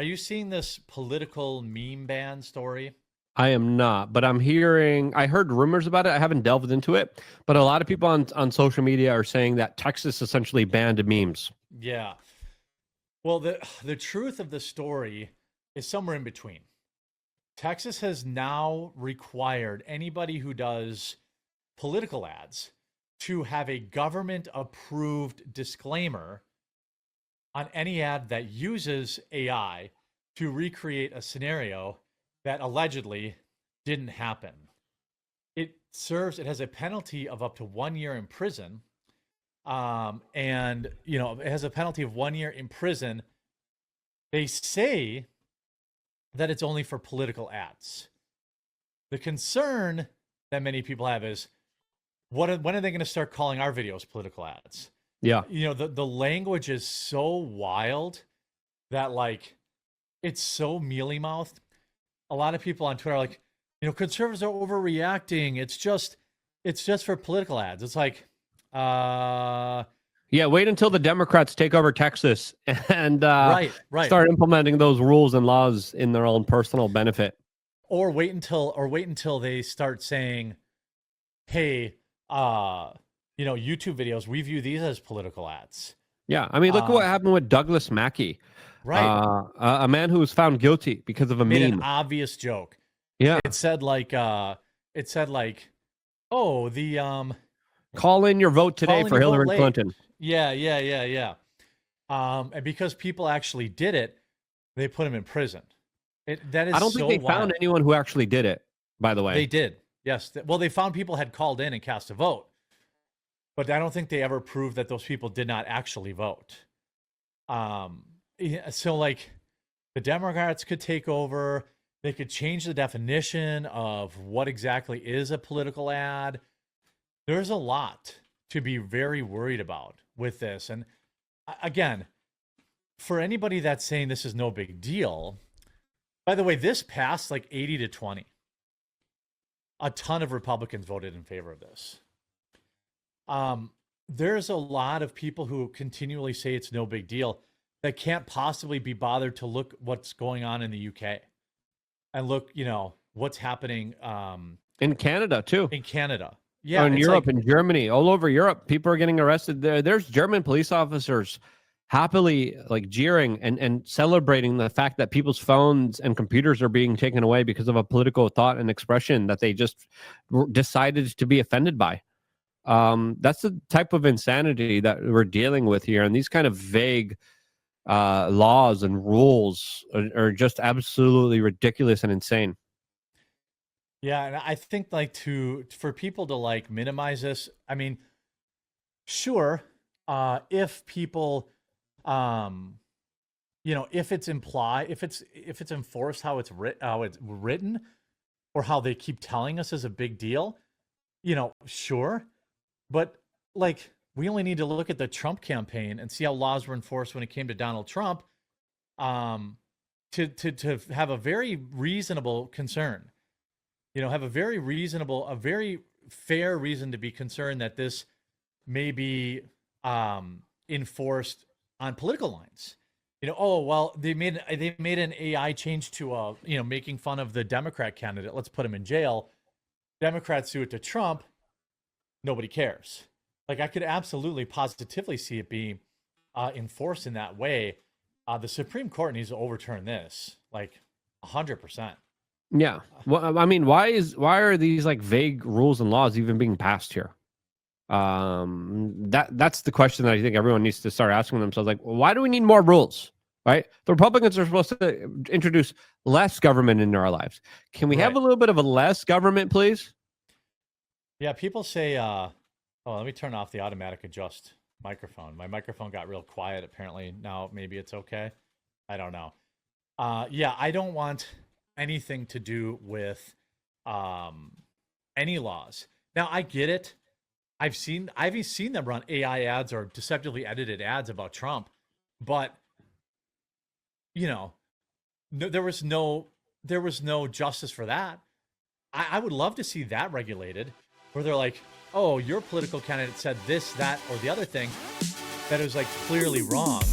Are you seeing this political meme ban story? I am not, but I heard rumors about it. I haven't delved into it, but a lot of people on social media are saying that Texas essentially banned memes. Yeah. Well, the truth of the story is somewhere in between. Texas has now required anybody who does political ads to have a government approved disclaimer on any ad that uses AI to recreate a scenario that allegedly didn't happen. It has a penalty of up to 1 year in prison. And it has a penalty of 1 year in prison. They say that it's only for political ads. The concern that many people have is when are they going to start calling our videos political ads? Yeah. The language is so wild that it's so mealy mouthed. A lot of people on Twitter are like, conservatives are overreacting. It's just for political ads. It's like, yeah, wait until the Democrats take over Texas and right. start implementing those rules and laws in their own personal benefit. Or wait until they start saying, hey, YouTube videos, we view these as political ads. Yeah, I mean, look at what happened with Douglas Mackey. Right. A man who was found guilty because of a made meme. An obvious joke. Yeah. It said oh, the call in your vote today for Hillary Clinton. Yeah. And because people actually did it, they put him in prison. That is. I don't think they found anyone who actually did it. By the way, they did. Yes. Well, they found people had called in and cast a vote, but I don't think they ever proved that those people did not actually vote. So the Democrats could take over. They could change the definition of what exactly is a political ad. There's a lot to be very worried about with this. And again, for anybody that's saying this is no big deal, by the way, this passed 80-20. A ton of Republicans voted in favor of this. There's a lot of people who continually say it's no big deal that can't possibly be bothered to look what's going on in the UK and look, what's happening in Canada too. In Canada. Yeah. Or in Europe and Germany, all over Europe, people are getting arrested there. There's German police officers happily jeering and celebrating the fact that people's phones and computers are being taken away because of a political thought and expression that they just decided to be offended by. That's the type of insanity that we're dealing with here. And these kind of vague laws and rules are just absolutely ridiculous and insane. Yeah, and I think for people to minimize this, I mean, sure, if people if it's enforced how it's written or how they keep telling us is a big deal, sure. But we only need to look at the Trump campaign and see how laws were enforced when it came to Donald Trump, to have a very reasonable concern. Have a very fair reason to be concerned that this may be enforced on political lines. Oh well, they made an AI change to making fun of the Democrat candidate. Let's put him in jail. Democrats do it to Trump. Nobody cares. I could absolutely positively see it being enforced in that way. The Supreme Court needs to overturn this 100%. Yeah. Well, I mean, why are these vague rules and laws even being passed here? That's the question that I think everyone needs to start asking themselves. Why do we need more rules? Right? The Republicans are supposed to introduce less government into our lives. Can we have a little bit of a less government, please? Yeah, people say, let me turn off the automatic adjust microphone. My microphone got real quiet, apparently. Now maybe it's okay. I don't know. Yeah, I don't want anything to do with any laws. Now, I get it. I've seen them run AI ads or deceptively edited ads about Trump, but there was no justice for that. I would love to see that regulated, where they're like, oh, your political candidate said this, that, or the other thing that is clearly wrong.